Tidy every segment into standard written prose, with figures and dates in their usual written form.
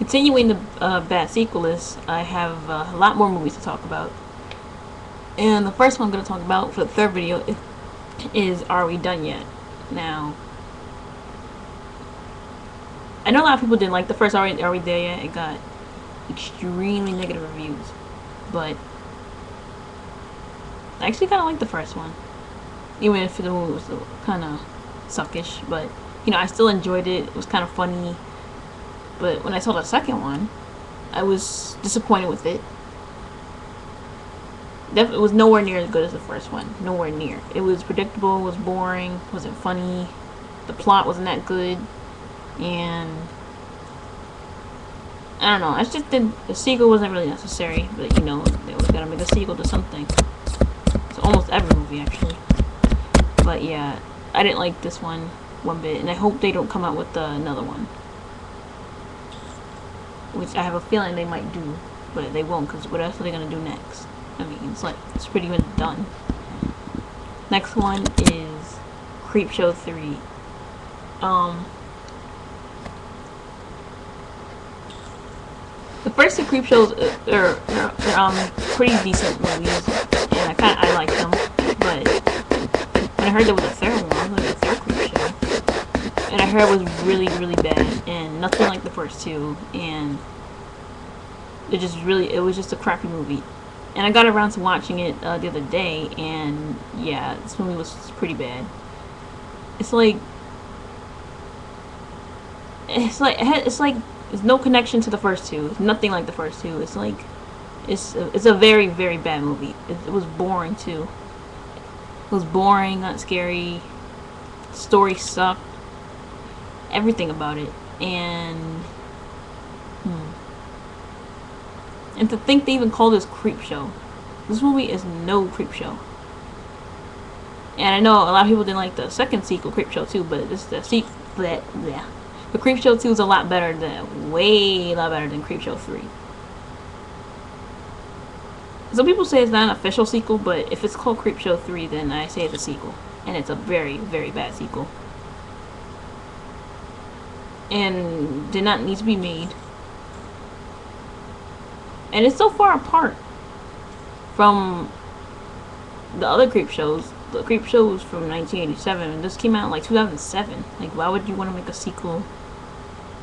Continuing the bad sequel list, I have a lot more movies to talk about. And the first one I'm going to talk about for the third video is Are We Done Yet? Now, I know a lot of people didn't like the first Are We There Yet? It got extremely negative reviews. But I actually kind of like the first one. Even if the movie was kind of suckish. But, you know, I still enjoyed it. It was kind of funny. But when I saw the second one, I was disappointed with it. It was nowhere near as good as the first one. Nowhere near. It was predictable, it was boring, wasn't funny, the plot wasn't that good, and I don't know, I just did the sequel wasn't really necessary, but you know, they always gotta make a sequel to something. So almost every movie actually. But yeah, I didn't like this one bit, and I hope they don't come out with another one. Which I have a feeling they might do, but they won't, because what else are they gonna do next? I mean, it's pretty much done. Next one is Creepshow 3. The first two Creepshows are pretty decent movies, and I like them. But when I heard there was a third one, like a third Creepshow, and I heard it was really, really bad, and nothing like the first two, and it was just a crappy movie. And I got around to watching it the other day, and yeah, this movie was pretty bad. It's like there's no connection to the first two. It's nothing like the first two. It's like it's a very, very bad movie. It was boring too. It was boring, not scary. The story sucked. Everything about it, and to think they even call this Creepshow. This movie is no Creepshow. And I know a lot of people didn't like the second sequel, Creepshow 2, but this the sequel. Yeah, the Creepshow 2 is a lot better than, way a lot better than Creepshow 3. Some people say it's not an official sequel, but if it's called Creepshow 3, then I say it's a sequel, and it's a very, very bad sequel, and did not need to be made. And it's so far apart from the other Creepshows. The Creepshow was from 1987, and this came out in like 2007. Like, why would you want to make a sequel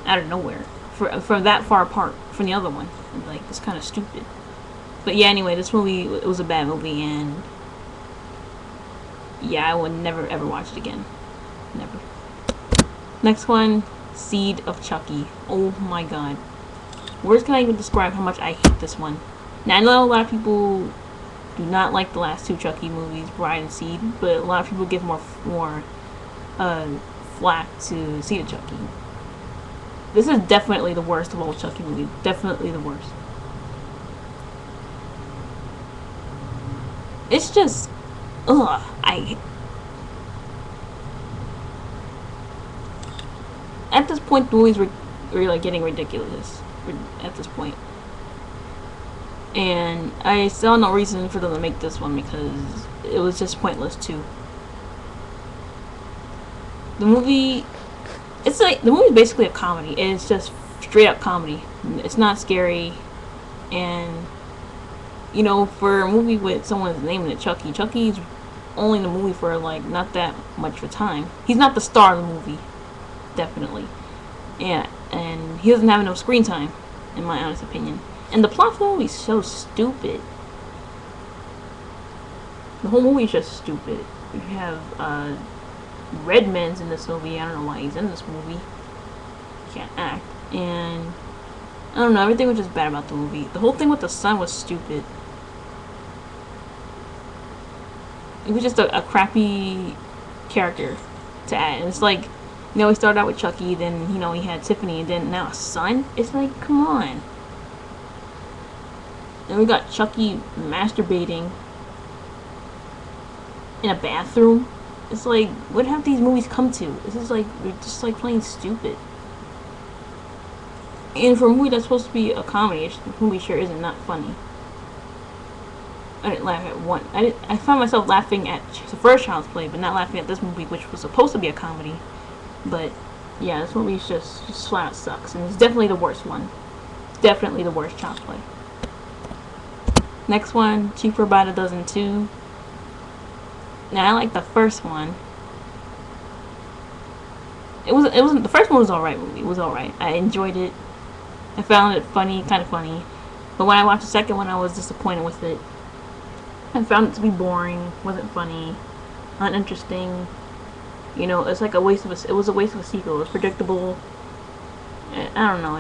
out of nowhere from that far apart from the other one? Like, it's kind of stupid. But yeah, anyway, this movie, it was a bad movie, and yeah, I would never ever watch it again. Never. Next one, Seed of Chucky. Oh my god. Words can I even describe how much I hate this one. Now, I know a lot of people do not like the last two Chucky movies, Bride and Seed, but a lot of people give more flack to Seed of Chucky. This is definitely the worst of all Chucky movies. Definitely the worst. It's just, ugh, at this point, the movies were like getting ridiculous. At this point, and I saw no reason for them to make this one because it was just pointless too. The movie, it's like the movie is basically a comedy. It's just straight up comedy. It's not scary, and you know, for a movie with someone's naming it Chucky, Chucky's only in the movie for like not that much of time. He's not the star of the movie, definitely. Yeah, and he doesn't have enough screen time, in my honest opinion. And the plot of the movie is so stupid. The whole movie is just stupid. You have Redman's in this movie. I don't know why he's in this movie. He can't act. And I don't know, everything was just bad about the movie. The whole thing with the son was stupid. It was just a crappy character to add. And it's like, you know, he started out with Chucky, then, you know, he had Tiffany, and then now a son? It's like, come on. And we got Chucky masturbating in a bathroom. It's like, what have these movies come to? This is like, they're just like plain stupid. And for a movie that's supposed to be a comedy, the movie sure isn't not funny. I didn't laugh at one. I found myself laughing at the first Child's Play, but not laughing at this movie, which was supposed to be a comedy. But yeah, this movie just flat out sucks, and it's definitely the worst one. Definitely the worst Child's Play. Next one, Cheaper by the Dozen 2. Now I like the first one. It wasn't the first one was alright movie. It was alright. I enjoyed it. I found it funny, kind of funny. But when I watched the second one, I was disappointed with it. I found it to be boring, wasn't funny, uninteresting. You know, it's like it was a waste of a sequel. It was predictable. I don't know,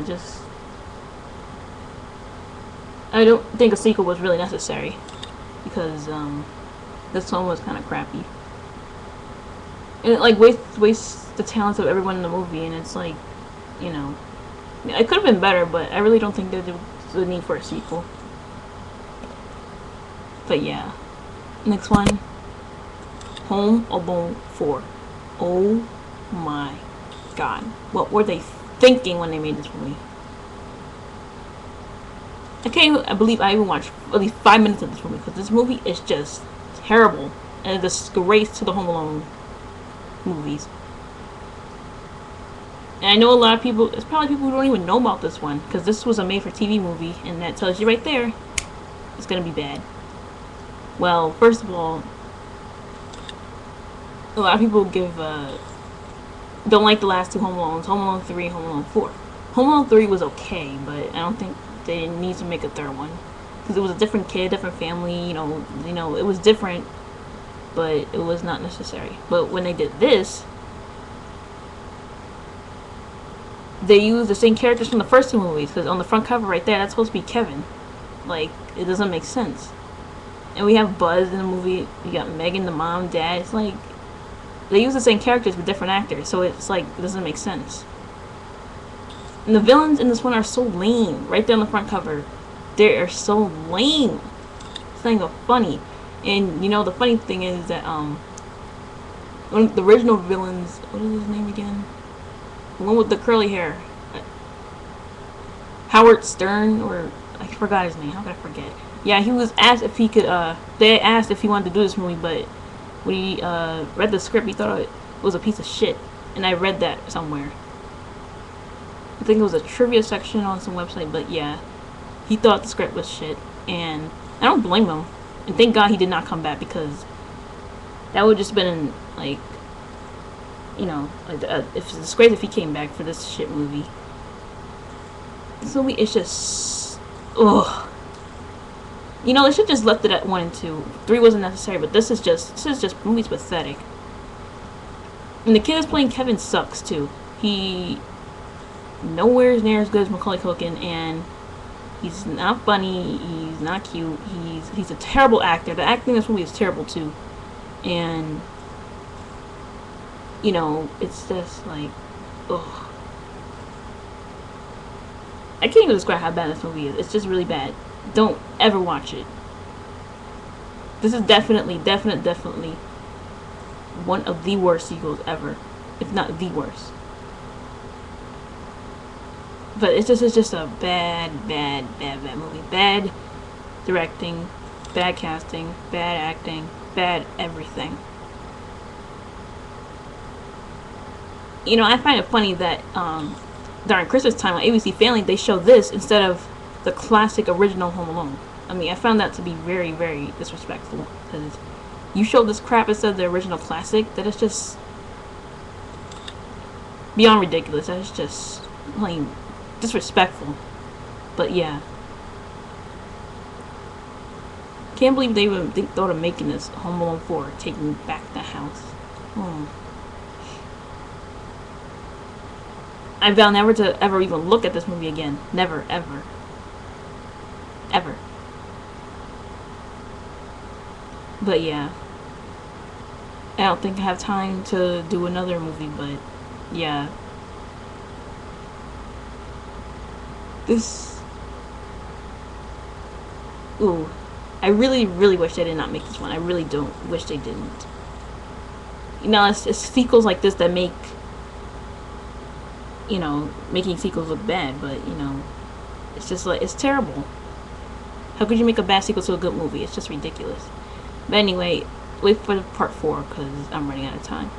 I don't think a sequel was really necessary because this one was kind of crappy. And it like wastes the talents of everyone in the movie, and it's like, you know, it could have been better, but I really don't think that there was a need for a sequel. But yeah, next one, Home Alone 4. Oh my god, what were they thinking when they made this movie? I believe I even watched at least 5 minutes of this movie, because this movie is just terrible and a disgrace to the Home Alone movies. And I know a lot of people, it's probably people who don't even know about this one, because this was a made-for-TV movie, and that tells you right there, it's gonna be bad. Well, first of all, a lot of people don't like the last two Home Alones, Home Alone 3 and Home Alone 4. Home Alone 3 was okay, but I don't think they need to make a third one, because it was a different kid, different family, you know, it was different, but it was not necessary. But when they did this, they used the same characters from the first two movies, because on the front cover right there, that's supposed to be Kevin. Like, it doesn't make sense. And we have Buzz in the movie, you got Megan, the mom, dad, it's like, they use the same characters with different actors, so it's like, it doesn't make sense. And the villains in this one are so lame. Right there on the front cover, they are so lame. It's not even funny. And you know, the funny thing is that one of the original villains, what is his name again? The one with the curly hair, Howard Stern, or I forgot his name. How could I forget? Yeah, he was asked if he could. They asked if he wanted to do this movie, but when he read the script, he thought it was a piece of shit. And I read that somewhere. I think it was a trivia section on some website, but yeah, he thought the script was shit, and I don't blame him. And thank God he did not come back, because that would just been like, you know, it's a disgrace if he came back for this shit movie. This movie is just, ugh. You know, they should just left it at 1 and 2. 3 wasn't necessary, but this is just movie's pathetic. And the kid that's playing Kevin sucks too. He nowhere near as good as Macaulay Culkin, and he's not funny, he's not cute, he's a terrible actor. The acting in this movie is terrible too. And you know, it's just like, ugh. I can't even describe how bad this movie is. It's just really bad. Don't ever watch it. This is definitely one of the worst sequels ever, if not the worst. But it's just a bad movie. Bad directing, bad casting, bad acting, bad everything. You know, I find it funny that during Christmas time on ABC Family, they show this instead of the classic original Home Alone. I mean, I found that to be very, very disrespectful, because you show this crap instead of the original classic. That is just beyond ridiculous. That is just plain disrespectful. But yeah, can't believe they even thought of making this Home Alone 4, taking back the house. I vow never to ever even look at this movie again. Never, ever. Ever. But yeah, I don't think I have time to do another movie, but yeah. This... Ooh. I really wish they did not make this one. I really don't wish they didn't. You know, it's sequels like this that make, you know, making sequels look bad, but, you know, it's just like, it's terrible. How could you make a bad sequel to a good movie? It's just ridiculous. But anyway, wait for part 4, because I'm running out of time.